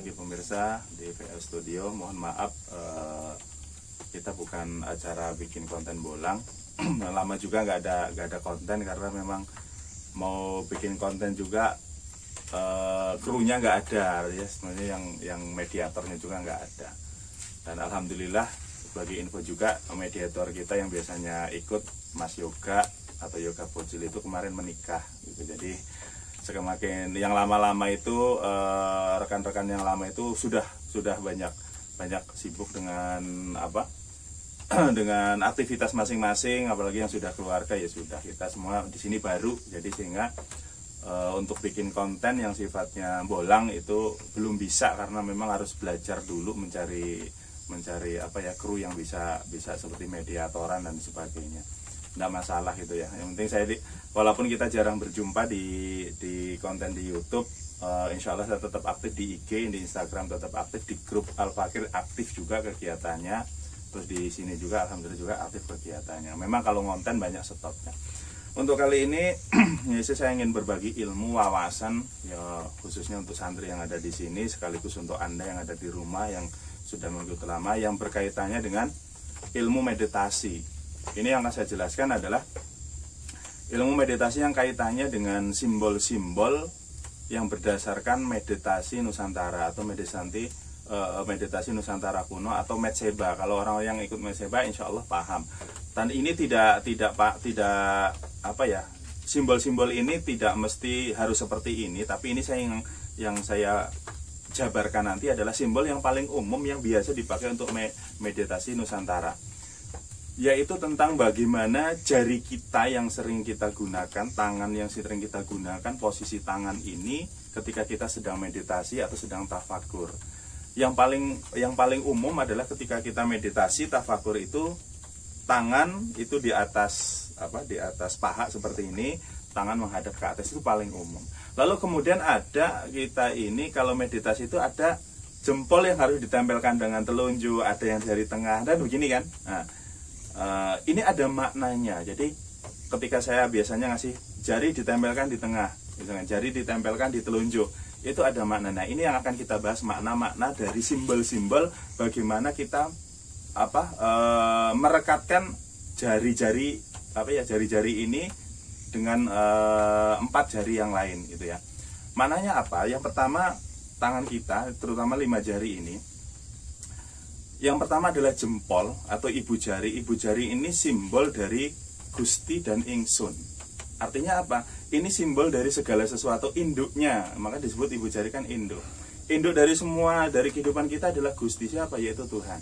lagi pemirsa di VL Studio. Mohon maaf, kita bukan acara bikin konten bolang. Lama juga nggak ada konten karena memang mau bikin konten juga krunya nggak ada ya, sebenarnya yang mediatornya juga nggak ada. Dan alhamdulillah sebagai info juga, mediator kita yang biasanya ikut Mas Yoga atau Yoga Bocil itu kemarin menikah gitu. Jadi semakin yang lama-lama itu rekan-rekan yang lama itu sudah banyak sibuk dengan dengan aktivitas masing-masing, apalagi yang sudah keluarga ya sudah, kita semua di sini baru, jadi sehingga untuk bikin konten yang sifatnya bolang itu belum bisa karena memang harus belajar dulu mencari kru yang bisa seperti mediatoran dan sebagainya. Nggak masalah gitu ya. Yang penting saya walaupun kita jarang berjumpa di konten di YouTube, insya Allah saya tetap aktif di IG, di Instagram tetap aktif, di grup Al-Fakir aktif juga kegiatannya. Terus di sini juga alhamdulillah juga aktif kegiatannya. Memang kalau konten banyak stopnya. Untuk kali ini saya ingin berbagi ilmu, wawasan ya, khususnya untuk santri yang ada di sini, sekaligus untuk Anda yang ada di rumah yang sudah mengikuti lama, yang berkaitannya dengan ilmu meditasi. Ini yang akan saya jelaskan adalah ilmu meditasi yang kaitannya dengan simbol-simbol yang berdasarkan meditasi Nusantara atau meditasi Nusantara kuno atau Metseba. Kalau orang yang ikut Metseba insya Allah paham. Dan ini tidak simbol-simbol ini tidak mesti harus seperti ini, tapi ini yang saya jabarkan nanti adalah simbol yang paling umum yang biasa dipakai untuk meditasi Nusantara, yaitu tentang bagaimana jari kita yang sering kita gunakan, tangan yang sering kita gunakan, posisi tangan ini ketika kita sedang meditasi atau sedang tafakur. Yang paling umum adalah ketika kita meditasi tafakur itu tangan itu di atas paha seperti ini, tangan menghadap ke atas, itu paling umum. Lalu kemudian ada kita ini kalau meditasi itu ada jempol yang harus ditempelkan dengan telunjuk, ada yang jari tengah dan begini kan. Nah, ini ada maknanya. Jadi ketika saya biasanya ngasih jari ditempelkan di tengah, misalnya jari ditempelkan di telunjuk, itu ada makna. Nah, ini yang akan kita bahas makna-makna dari simbol-simbol bagaimana kita merekatkan jari-jari ini dengan 4 jari yang lain gitu ya. Maknanya apa? Yang pertama, tangan kita terutama 5 jari ini, yang pertama adalah jempol atau ibu jari. Ibu jari ini simbol dari Gusti dan Ingsun. Artinya apa? Ini simbol dari segala sesuatu, induknya, maka disebut ibu jari kan induk. Induk dari semua, dari kehidupan kita adalah Gusti. Siapa? Yaitu Tuhan,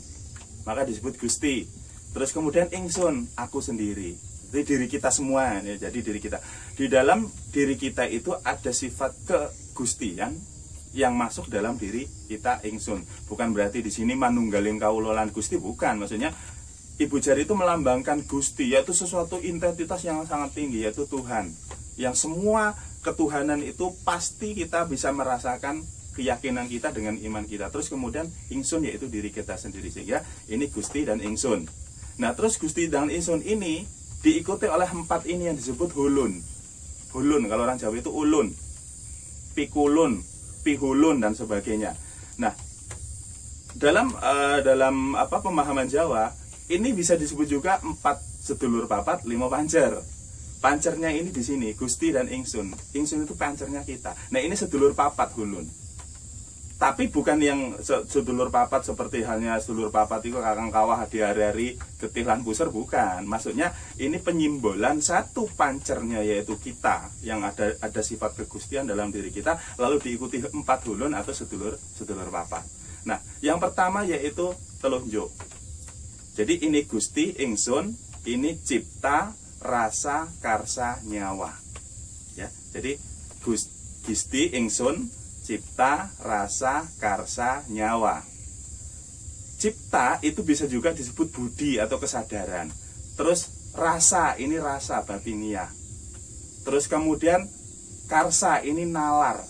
maka disebut Gusti. Terus kemudian Ingsun, aku sendiri. Jadi diri kita semua ya, jadi diri kita. Di dalam diri kita itu ada sifat kegustian yang masuk dalam diri kita Ingsun. Bukan berarti di sini manunggaling kaulolan Gusti, bukan. Maksudnya ibu jari itu melambangkan Gusti, yaitu sesuatu identitas yang sangat tinggi, yaitu Tuhan. Yang semua ketuhanan itu pasti kita bisa merasakan keyakinan kita dengan iman kita. Terus kemudian Ingsun yaitu diri kita sendiri, sehingga ini Gusti dan Ingsun. Nah, terus Gusti dan Ingsun ini diikuti oleh 4 ini yang disebut hulun. Hulun, kalau orang Jawa itu ulun, pikulun, pihulun dan sebagainya. Nah, dalam pemahaman Jawa ini bisa disebut juga 4 sedulur papat, 5 pancer. Pancernya ini di sini Gusti dan Ingsun. Ingsun itu pancernya kita. Nah, ini sedulur papat hulun. Tapi bukan yang sedulur papat seperti halnya sedulur papat itu kakang kawah di hari-hari getih lan pusar, bukan. Maksudnya ini penyimbolan satu pancernya yaitu kita yang ada sifat kegustian dalam diri kita, lalu diikuti 4 hulun atau sedulur papat. Nah, yang pertama yaitu telunjuk. Jadi ini Gusti, Ingsun, ini cipta, rasa, karsa, nyawa. Ya, jadi Gusti, Ingsun, cipta, rasa, karsa, nyawa. Cipta itu bisa juga disebut budi atau kesadaran. Terus rasa, ini rasa batiniah. Terus kemudian karsa, ini nalar,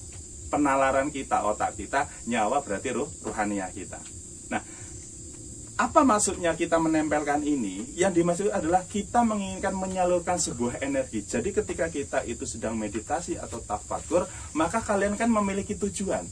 penalaran kita, otak kita. Nyawa berarti ruhaniah kita. Nah, apa maksudnya kita menempelkan ini? Yang dimaksud adalah kita menginginkan menyalurkan sebuah energi. Jadi ketika kita itu sedang meditasi atau tafakur, maka kalian kan memiliki tujuan.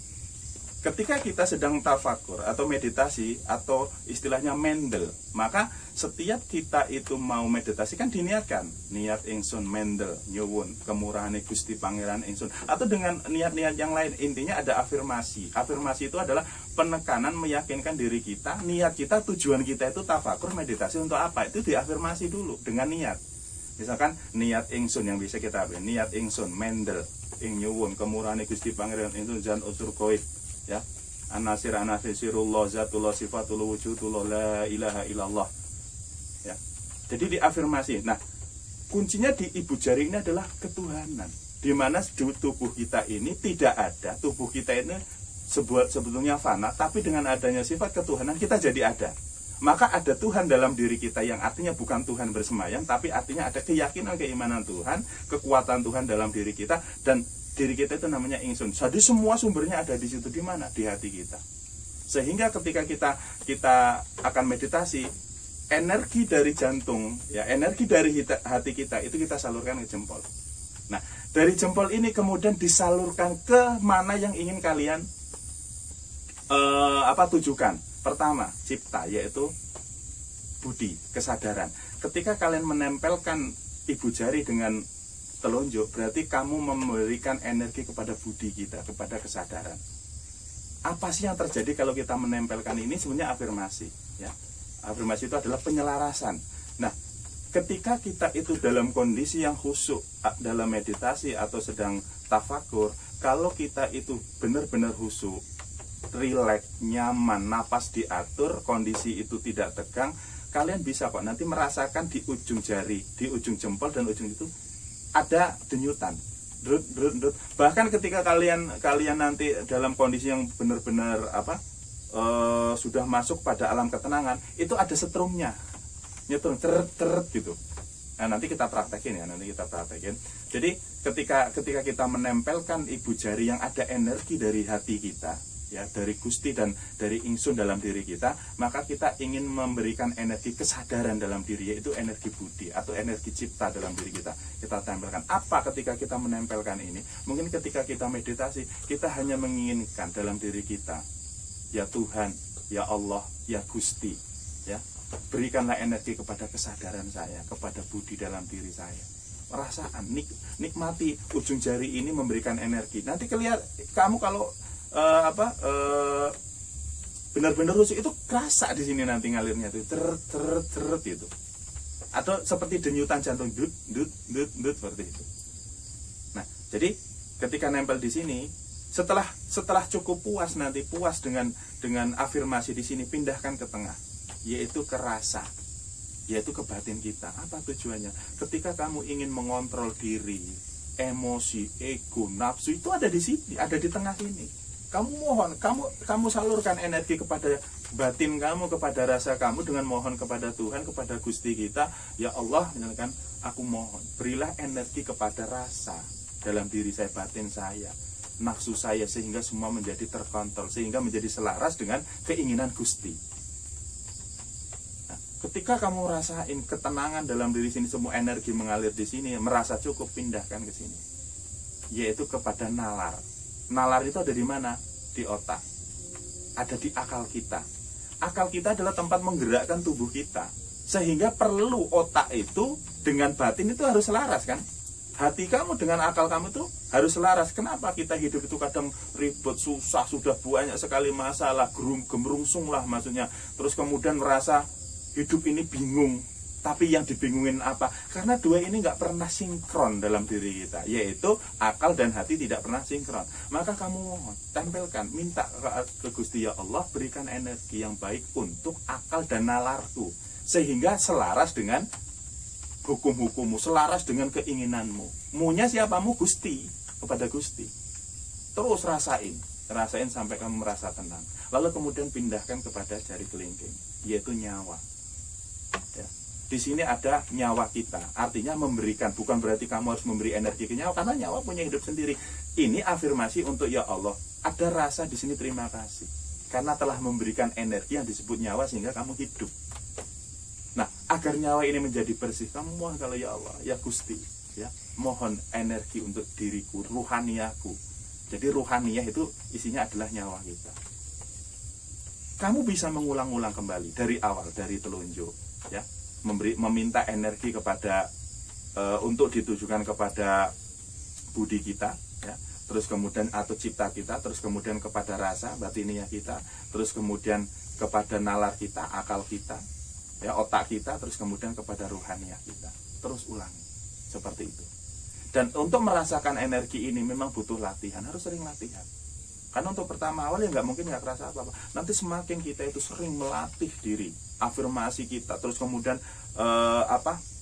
ketika kita sedang tafakur atau meditasi atau istilahnya mendel, maka setiap kita itu mau meditasi kan diniatkan, niat ingsun mendel nyuwun kemurahan Gusti Pangeran ingsun, atau dengan niat-niat yang lain. Intinya ada afirmasi. Afirmasi itu adalah penekanan meyakinkan diri kita, niat kita, tujuan kita itu tafakur meditasi untuk apa, itu diafirmasi dulu dengan niat. Misalkan niat ingsun yang bisa kita ambil, niat ingsun mendel ing nyuwun kemurahan Gusti Pangeran ingsun jan usur koib, ya, anasir anafisirullah zatullah sifatullah wujudullah la ilaha illallah, ya. Jadi diafirmasi. Nah, kuncinya di ibu jari ini adalah ketuhanan, di mana tubuh kita ini tidak ada, tubuh kita ini sebetulnya fana, tapi dengan adanya sifat ketuhanan kita jadi ada. Maka ada Tuhan dalam diri kita, yang artinya bukan Tuhan bersemayam, tapi artinya ada keyakinan, keimanan Tuhan, kekuatan Tuhan dalam diri kita, dan diri kita itu namanya ingsun. Jadi semua sumbernya ada di situ. Di mana? Di hati kita. Sehingga ketika kita akan meditasi, energi dari jantung, ya, energi dari hati kita itu kita salurkan ke jempol. Nah, dari jempol ini kemudian disalurkan ke mana yang ingin kalian tujukan. Pertama, cipta, yaitu budi, kesadaran. Ketika kalian menempelkan ibu jari dengan telunjuk, berarti kamu memberikan energi kepada budi kita, kepada kesadaran. Apa sih yang terjadi kalau kita menempelkan ini? Sebenarnya afirmasi, ya. Afirmasi itu adalah penyelarasan. Nah, ketika kita itu dalam kondisi yang khusyuk dalam meditasi atau sedang tafakur, kalau kita itu benar-benar khusyuk, rileks, nyaman, napas diatur, kondisi itu tidak tegang, kalian bisa kok nanti merasakan di ujung jari, di ujung jempol dan ujung itu ada denyutan. Bahkan ketika kalian nanti dalam kondisi yang benar-benar sudah masuk pada alam ketenangan, itu ada setrumnya, nyetrum teret gitu. Nah, nanti kita praktekin ya, Jadi ketika kita menempelkan ibu jari yang ada energi dari hati kita, ya, dari Gusti dan dari ingsun dalam diri kita, maka kita ingin memberikan energi kesadaran dalam diri, yaitu energi budi atau energi cipta dalam diri kita. Kita tempelkan. Apa ketika kita menempelkan ini? Mungkin ketika kita meditasi, kita hanya menginginkan dalam diri kita, ya Tuhan, ya Allah, ya Gusti, ya, berikanlah energi kepada kesadaran saya, kepada budi dalam diri saya. Perasaan, nikmati ujung jari ini memberikan energi. Nanti kamu kalau benar-benar khusyuk itu kerasa di sini nanti ngalirnya itu teret itu, atau seperti denyutan jantung dut seperti itu. Nah, jadi ketika nempel di sini, setelah cukup puas dengan afirmasi di sini, pindahkan ke tengah, yaitu ke rasa, yaitu ke batin kita. Apa tujuannya? Ketika kamu ingin mengontrol diri, emosi, ego, nafsu itu ada di sini, ada di tengah sini. Kamu mohon, kamu salurkan energi kepada batin kamu, kepada rasa kamu dengan mohon kepada Tuhan, kepada Gusti kita, ya Allah, misalkan aku mohon, berilah energi kepada rasa dalam diri saya, batin saya, nafsu saya, sehingga semua menjadi terkontrol, sehingga menjadi selaras dengan keinginan Gusti. Nah, ketika kamu rasain ketenangan dalam diri sini, semua energi mengalir di sini, merasa cukup, pindahkan ke sini, yaitu kepada nalar. Nalar itu ada di mana? Di otak. Ada di akal kita. Akal kita adalah tempat menggerakkan tubuh kita. Sehingga perlu otak itu dengan batin itu harus selaras, kan? Hati kamu dengan akal kamu itu harus selaras. Kenapa kita hidup itu kadang ribet, susah, sudah banyak sekali masalah, gemerungsung lah maksudnya. Terus kemudian merasa hidup ini bingung. Tapi yang dibingungin apa? Karena dua ini nggak pernah sinkron dalam diri kita, yaitu akal dan hati tidak pernah sinkron. Maka kamu mohon, tempelkan, minta ke Gusti, ya Allah, berikan energi yang baik untuk akal dan nalarku, sehingga selaras dengan hukum-hukummu, selaras dengan keinginanmu. Munya siapamu? Gusti, kepada Gusti. Terus rasain sampai kamu merasa tenang. Lalu kemudian pindahkan kepada jari kelingking, yaitu nyawa. Ya. Di sini ada nyawa kita, artinya memberikan, bukan berarti kamu harus memberi energi ke nyawa, karena nyawa punya hidup sendiri. Ini afirmasi untuk, ya Allah, ada rasa di sini terima kasih, karena telah memberikan energi yang disebut nyawa sehingga kamu hidup. Nah, agar nyawa ini menjadi bersih, kamu mohon kalau ya Allah, ya Gusti, ya, mohon energi untuk diriku, ruhaniyaku. Jadi ruhaniyah itu isinya adalah nyawa kita. kamu bisa mengulang-ulang kembali dari awal, dari telunjuk, ya, meminta energi kepada untuk ditujukan kepada budi kita, ya, terus kemudian atau cipta kita, terus kemudian kepada rasa batiniah kita, terus kemudian kepada nalar kita, akal kita, ya, otak kita, terus kemudian kepada ruhaniah kita. Terus ulangi seperti itu. Dan untuk merasakan energi ini memang butuh latihan, harus sering latihan. Karena untuk pertama awal ya nggak mungkin nggak kerasa apa-apa. Nanti semakin kita itu sering melatih diri, afirmasi kita, terus kemudian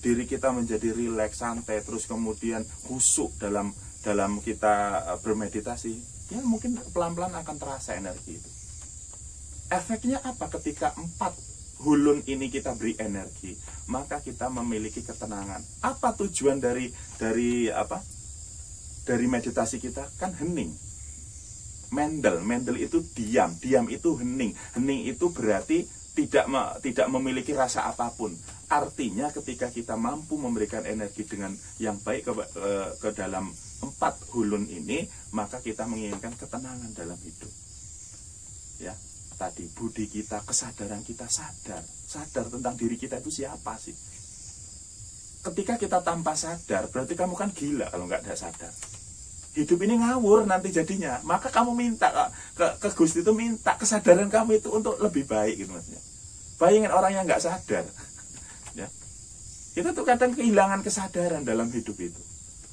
diri kita menjadi rileks, santai, terus kemudian khusyuk dalam kita bermeditasi, ya mungkin pelan-pelan akan terasa energi itu. Efeknya apa? Ketika 4 hulun ini kita beri energi, maka kita memiliki ketenangan. Apa tujuan dari meditasi kita? Kan hening. Mendel itu diam itu hening. Hening itu berarti tidak memiliki rasa apapun. Artinya ketika kita mampu memberikan energi dengan yang baik ke dalam 4 hulun ini, maka kita menginginkan ketenangan dalam hidup. Ya, tadi budi kita, kesadaran kita sadar tentang diri kita itu siapa sih. Ketika kita tanpa sadar, berarti kamu kan gila kalau nggak ada sadar. Hidup ini ngawur nanti jadinya. Maka kamu minta ke Gusti itu, minta kesadaran kamu itu untuk lebih baik gitu maksudnya. Bayangin orang yang nggak sadar, ya, kita tuh kadang kehilangan kesadaran dalam hidup itu,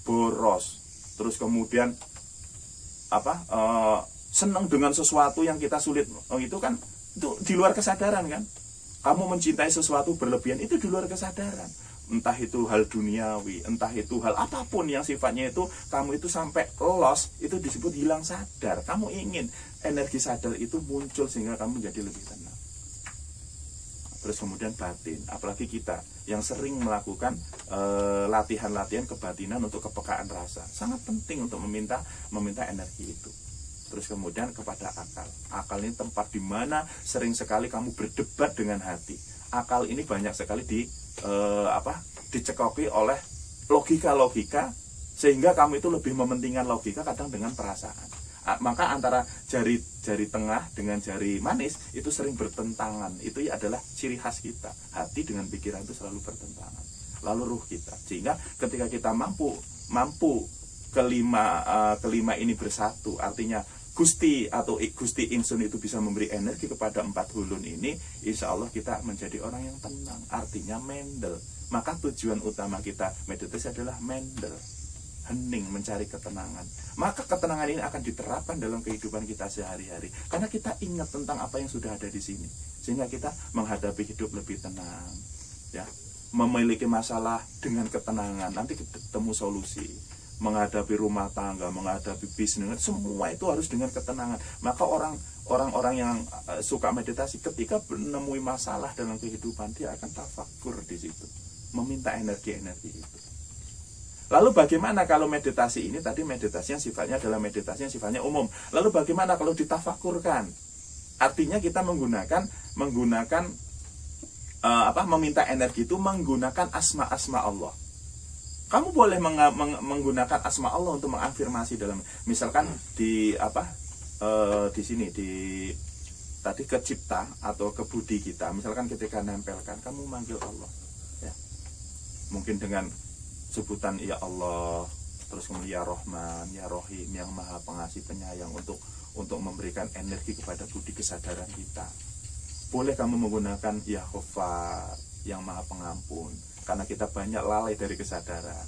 boros, terus kemudian senang dengan sesuatu yang kita sulit, itu kan itu di luar kesadaran kan. Kamu mencintai sesuatu berlebihan itu di luar kesadaran. Entah itu hal duniawi, entah itu hal apapun yang sifatnya itu kamu itu sampai lost, itu disebut hilang sadar. Kamu ingin energi sadar itu muncul sehingga kamu menjadi lebih tenang. Terus kemudian batin, apalagi kita yang sering melakukan latihan-latihan kebatinan untuk kepekaan rasa, sangat penting untuk meminta energi itu. Terus kemudian kepada akal. Akal ini tempat di mana sering sekali kamu berdebat dengan hati. Akal ini banyak sekali dicekoki oleh logika-logika, sehingga kamu itu lebih mementingkan logika kadang dengan perasaan. Maka antara jari tengah dengan jari manis itu sering bertentangan. Itu adalah ciri khas kita. Hati dengan pikiran itu selalu bertentangan. Lalu ruh kita. Sehingga ketika kita mampu kelima ini bersatu, artinya Gusti Insun itu bisa memberi energi kepada 4 hulun ini, insya Allah kita menjadi orang yang tenang, artinya mendel. Maka tujuan utama kita meditasi adalah mendel, hening, mencari ketenangan. Maka ketenangan ini akan diterapkan dalam kehidupan kita sehari-hari, karena kita ingat tentang apa yang sudah ada di sini, sehingga kita menghadapi hidup lebih tenang, ya, memiliki masalah dengan ketenangan, nanti ketemu solusi. Menghadapi rumah tangga, menghadapi bisnis, semua itu harus dengan ketenangan. Maka orang-orang yang suka meditasi, ketika menemui masalah dalam kehidupan, dia akan tafakur di situ, meminta energi-energi itu. Lalu bagaimana kalau meditasi ini, tadi meditasi yang sifatnya adalah meditasi yang sifatnya umum. Lalu bagaimana kalau ditafakurkan? Artinya kita menggunakan meminta energi itu menggunakan asma-asma Allah. Kamu boleh menggunakan asma Allah untuk mengafirmasi dalam, misalkan di sini tadi ke cipta atau ke budi kita, misalkan ketika nempelkan kamu manggil Allah, ya, mungkin dengan sebutan ya Allah, terus kemudian ya Rahman, ya Rahim, yang maha pengasih penyayang, untuk memberikan energi kepada budi kesadaran kita. Boleh kamu menggunakan ya Ghafar, yang maha pengampun, karena kita banyak lalai dari kesadaran.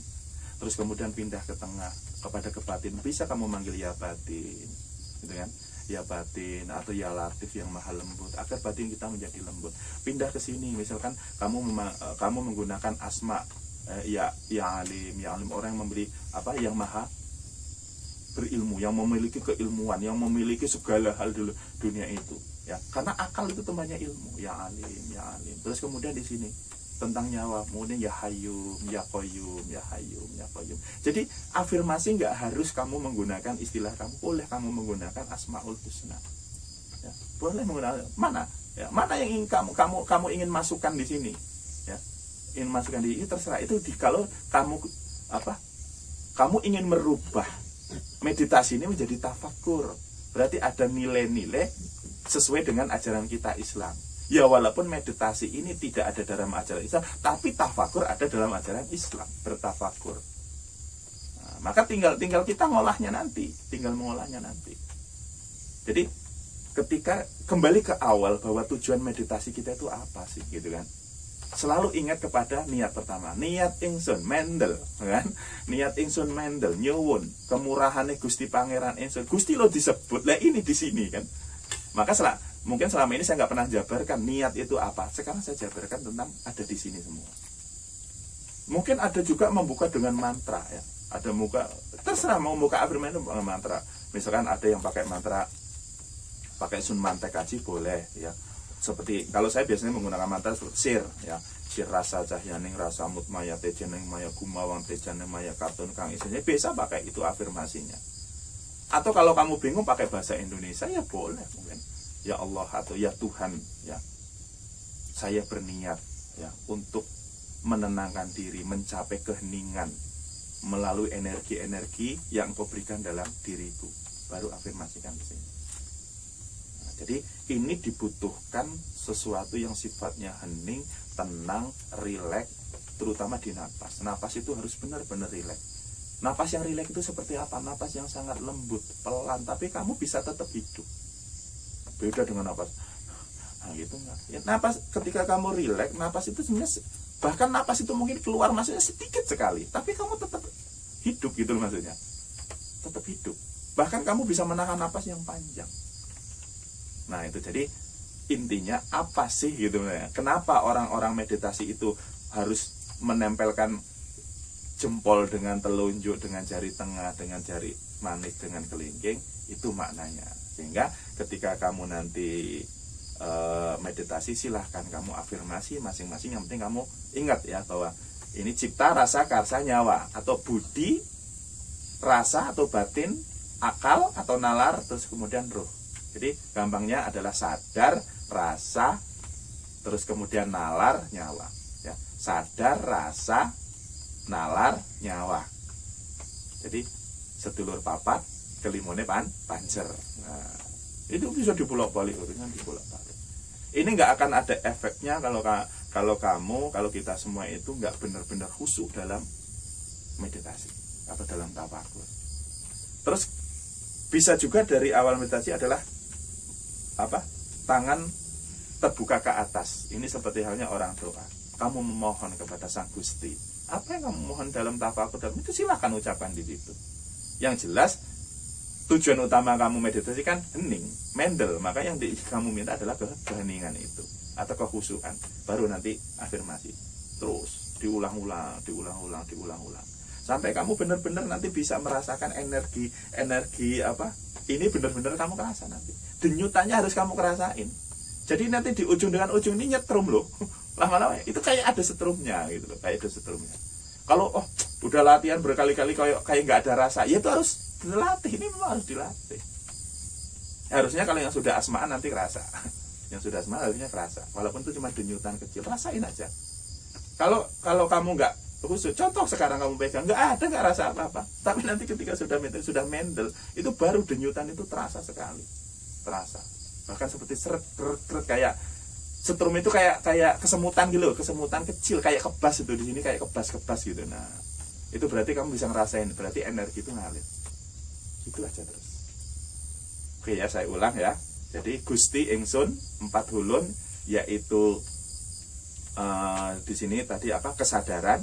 Terus kemudian pindah ke tengah kepada kebatin, bisa kamu manggil ya batin, gitu kan? Ya batin atau ya latif, yang maha lembut, agar batin kita menjadi lembut. Pindah ke sini, misalkan kamu menggunakan asma ya alim, orang yang memberi yang maha berilmu, yang memiliki keilmuan, yang memiliki segala hal di dunia itu, ya. Karena akal itu temannya ilmu, ya alim. Terus kemudian di sini tentang nyawa, kemudian ya hayyum, ya qayyum, ya hayyum, ya qayyum. Jadi afirmasi nggak harus kamu menggunakan istilah kamu, boleh kamu menggunakan asmaul husna, ya, boleh menggunakan mana yang ingin kamu ingin masukkan di sini, ya, ingin masukkan di ini, terserah. Itu kalau kamu ingin merubah meditasi ini menjadi tafakur, berarti ada nilai-nilai sesuai dengan ajaran kita Islam. Ya walaupun meditasi ini tidak ada dalam ajaran Islam, tapi tafakur ada dalam ajaran Islam, bertafakur. Nah, maka tinggal kita ngolahnya nanti, tinggal mengolahnya nanti. Jadi ketika kembali ke awal bahwa tujuan meditasi kita itu apa sih, gitu kan? Selalu ingat kepada niat pertama, niat ingsun Mendel, kan? Niat ingsun Mendel nyuwun kemurahane Gusti Pangeran ingsun. Gusti lo disebut, lah ini di sini kan. Maka mungkin selama ini saya nggak pernah jabarkan niat itu apa. Sekarang saya jabarkan tentang ada di sini semua. Mungkin ada juga membuka dengan mantra ya. Ada terserah mau membuka afirmasi dengan mantra. Misalkan ada yang pakai mantra, pakai Sun Mantek Kaji boleh ya. Seperti kalau saya biasanya menggunakan mantra sir ya. Sir rasa cahyaning rasa mutmaya tejaning maya gumawang tejaning maya kartun kang isinya bisa pakai itu afirmasinya. Atau kalau kamu bingung pakai bahasa Indonesia ya boleh mungkin. Ya Allah atau ya Tuhan ya. Saya berniat ya untuk menenangkan diri, mencapai keheningan melalui energi-energi yang Engkau berikan dalam diriku. Baru afirmasikan di sini. Nah, jadi ini dibutuhkan sesuatu yang sifatnya hening, tenang, rileks, terutama di napas. Napas itu harus benar-benar rileks. Napas yang rileks itu seperti apa? Napas yang sangat lembut, pelan, tapi kamu bisa tetap hidup. Beda dengan napas. Nah, gitu enggak. Ya, napas ketika kamu rileks, napas itu sebenarnya bahkan napas itu mungkin keluar masuknya sedikit sekali, tapi kamu tetap hidup gitu loh maksudnya. Tetap hidup. Bahkan kamu bisa menahan napas yang panjang. Nah, itu jadi intinya apa sih gitu ya. Kenapa orang-orang meditasi itu harus menempelkan jempol dengan telunjuk, dengan jari tengah, dengan jari manis, dengan kelingking, itu maknanya. Sehingga ketika kamu nanti meditasi, silahkan kamu afirmasi masing-masing. Yang penting kamu ingat ya bahwa ini cipta, rasa, karsa, nyawa, atau budi, rasa atau batin, akal atau nalar, terus kemudian roh. Jadi gampangnya adalah sadar, rasa, terus kemudian nalar, nyawa. Ya, sadar, rasa, nalar, nyawa. Jadi sedulur papat kelimone pancer. Nah, itu bisa dibolak-balik, urusan dibolak-balik. Ini nggak akan ada efeknya kalau kita semua itu nggak benar-benar khusyuk dalam meditasi atau dalam tafakur. Terus bisa juga dari awal meditasi adalah apa? Tangan terbuka ke atas. Ini seperti halnya orang doa. Kamu memohon kepada Sang Gusti. Apa yang kamu mohon dalam tafakur itu silahkan ucapkan di situ. Yang jelas tujuan utama kamu meditasi kan hening, Mendel. Maka yang kamu minta adalah keheningan itu atau kekhusyukan. Baru nanti afirmasi. Terus diulang-ulang sampai kamu benar-benar nanti bisa merasakan energi apa? Ini benar-benar kamu kerasa nanti. Denyutannya harus kamu kerasain. Jadi nanti di ujung dengan ujung ini nyetrum loh. Lama-lama itu kayak ada setrumnya gitu loh, kayak ada setrumnya. Kalau udah latihan berkali-kali kayak nggak ada rasa, ya itu harus dilatih. Ini memang harus dilatih. Harusnya kalau yang sudah asmaan nanti kerasa. Yang sudah asmaan harusnya kerasa. Walaupun itu cuma denyutan kecil, rasain aja. Kalau kamu nggak khusus, contoh sekarang kamu pegang, nggak rasa apa-apa. Tapi nanti ketika sudah Mendel, itu baru denyutan itu terasa sekali, terasa. Bahkan seperti seret kayak setrum itu kayak kesemutan gitu, kesemutan kecil kayak kebas itu di sini kayak kebas gitu. Nah, itu berarti kamu bisa ngerasain, berarti energi itu ngalir. Itu aja terus. Oke ya, saya ulang ya. Jadi Gusti ingsun 4 hulun, yaitu di sini tadi apa? Kesadaran,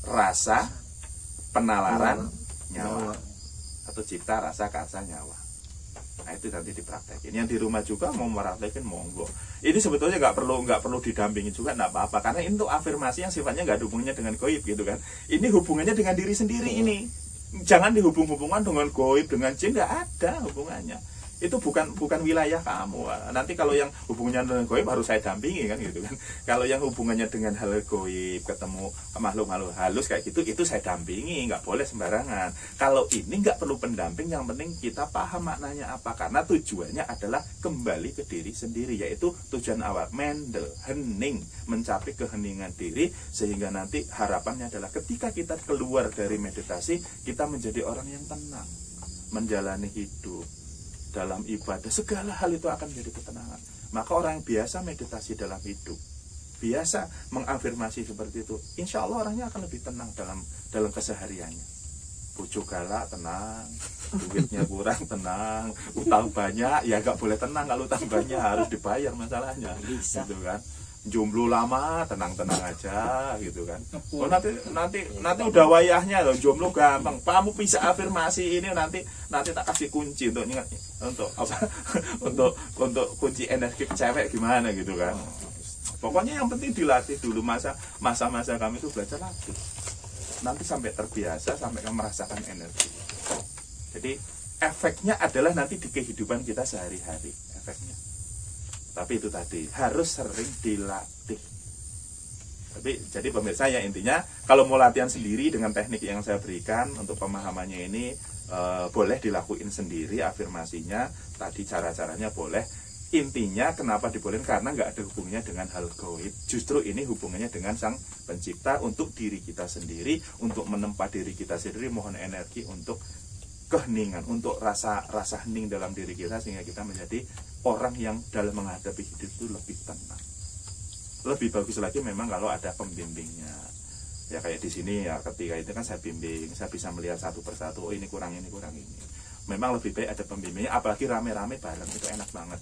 rasa, penalaran, nyawa. Atau cipta, rasa, karsa, nyawa. Nah, itu nanti dipraktekin. Yang di rumah juga mau mempraktekin monggo. Ini sebetulnya nggak perlu didampingi juga, nggak apa-apa. Karena ini untuk afirmasi yang sifatnya nggak ada hubungannya dengan goib gitu kan. Ini hubungannya dengan diri sendiri ini. Jangan dihubung-hubungkan dengan goib, dengan jin, nggak ada hubungannya. Itu bukan wilayah kamu. Nanti kalau yang hubungannya dengan goib harus saya dampingi kan gitu kan. Kalau yang hubungannya dengan hal goib, ketemu makhluk-makhluk halus kayak gitu, itu saya dampingi, nggak boleh sembarangan. Kalau ini nggak perlu pendamping, yang penting kita paham maknanya apa. Karena tujuannya adalah kembali ke diri sendiri, yaitu tujuan awal Mendel, hening, mencapai keheningan diri, sehingga nanti harapannya adalah ketika kita keluar dari meditasi, kita menjadi orang yang tenang, menjalani hidup dalam ibadah, segala hal itu akan menjadi ketenangan. Maka orang yang biasa meditasi dalam hidup, biasa mengafirmasi seperti itu, insya Allah orangnya akan lebih tenang dalam kesehariannya. Bojo galak tenang, duitnya kurang tenang, utang banyak ya gak boleh tenang, kalau utang banyak harus dibayar masalahnya, gitu kan. Jomblo lama tenang-tenang aja gitu kan. Oh nanti udah wayahnya loh, jomblo gampang. Kamu bisa afirmasi ini, nanti tak kasih kunci untuk apa untuk kunci energi cewek gimana gitu kan. Pokoknya yang penting dilatih dulu, masa-masa kami itu belajar latih. Nanti sampai terbiasa, sampai kamu merasakan energi. Jadi efeknya adalah nanti di kehidupan kita sehari-hari efeknya. Tapi itu tadi harus sering dilatih. Tapi jadi pemirsa ya, intinya kalau mau latihan sendiri dengan teknik yang saya berikan untuk pemahamannya ini, boleh dilakuin sendiri afirmasinya. Tadi cara-caranya boleh. Intinya kenapa dibolehin, karena nggak ada hubungannya dengan hal gaib. Justru ini hubungannya dengan Sang Pencipta, untuk diri kita sendiri, untuk menempa diri kita sendiri, mohon energi untuk keheningan, untuk rasa hening dalam diri kita, sehingga kita menjadi orang yang dalam menghadapi hidup itu lebih tenang. Lebih bagus lagi memang kalau ada pembimbingnya. Ya kayak di sini ya, ketika itu kan saya bimbing, saya bisa melihat satu persatu, oh ini kurang ini. Memang lebih baik ada pembimbingnya, apalagi rame-rame bareng, itu enak banget.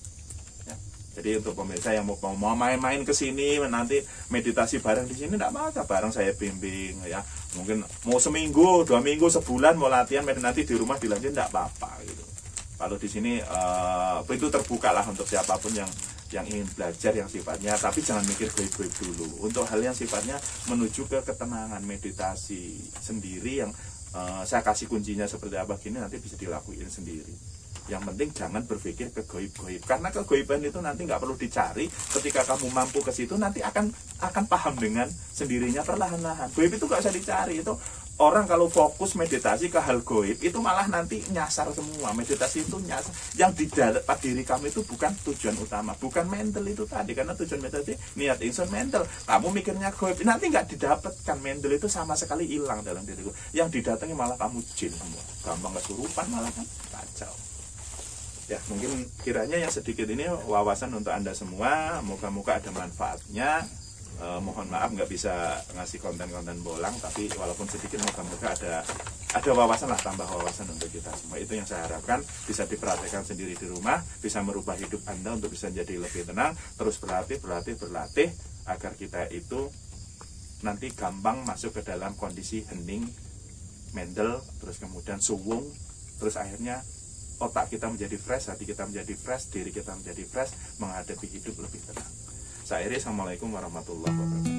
Ya. Jadi untuk pemirsa yang mau main-main ke sini, nanti meditasi bareng di sini, tidak apa-apa, bareng saya bimbing ya. Mungkin mau seminggu, 2 minggu, sebulan mau latihan, nanti di rumah dilanjut, tidak apa-apa gitu. Kalau di sini itu terbuka lah untuk siapapun yang ingin belajar yang sifatnya, tapi jangan mikir goib-goib dulu. Untuk hal yang sifatnya menuju ke ketenangan, meditasi sendiri yang saya kasih kuncinya seperti apa gini, nanti bisa dilakuin sendiri. Yang penting jangan berpikir ke goib-goib, karena kegoiban itu nanti nggak perlu dicari. Ketika kamu mampu ke situ, nanti akan paham dengan sendirinya perlahan-lahan. Goib itu nggak usah dicari. Itu orang kalau fokus meditasi ke hal goib, itu malah nanti nyasar semua. Meditasi itu nyasar. Yang di dalam diri kamu itu bukan tujuan utama, bukan mental itu tadi. Karena tujuan meditasi niat insun mental. Kamu mikirnya goib, nanti nggak didapatkan. Mental itu sama sekali hilang dalam diriku. Yang didatangi malah kamu jin semua, gampang kesurupan malah kan, kacau. Ya mungkin kiranya yang sedikit ini wawasan untuk Anda semua, moga-moga ada manfaatnya. Mohon maaf nggak bisa ngasih konten-konten bolang, tapi walaupun sedikit moga-moga ada wawasan lah, tambah wawasan untuk kita semua. Itu yang saya harapkan bisa diperhatikan sendiri di rumah, bisa merubah hidup Anda untuk bisa jadi lebih tenang. Terus berlatih agar kita itu nanti gampang masuk ke dalam kondisi hening, mendel, terus kemudian suwung, terus akhirnya otak kita menjadi fresh, hati kita menjadi fresh, diri kita menjadi fresh, menghadapi hidup lebih tenang. Saya Iri, assalamualaikum warahmatullahi wabarakatuh.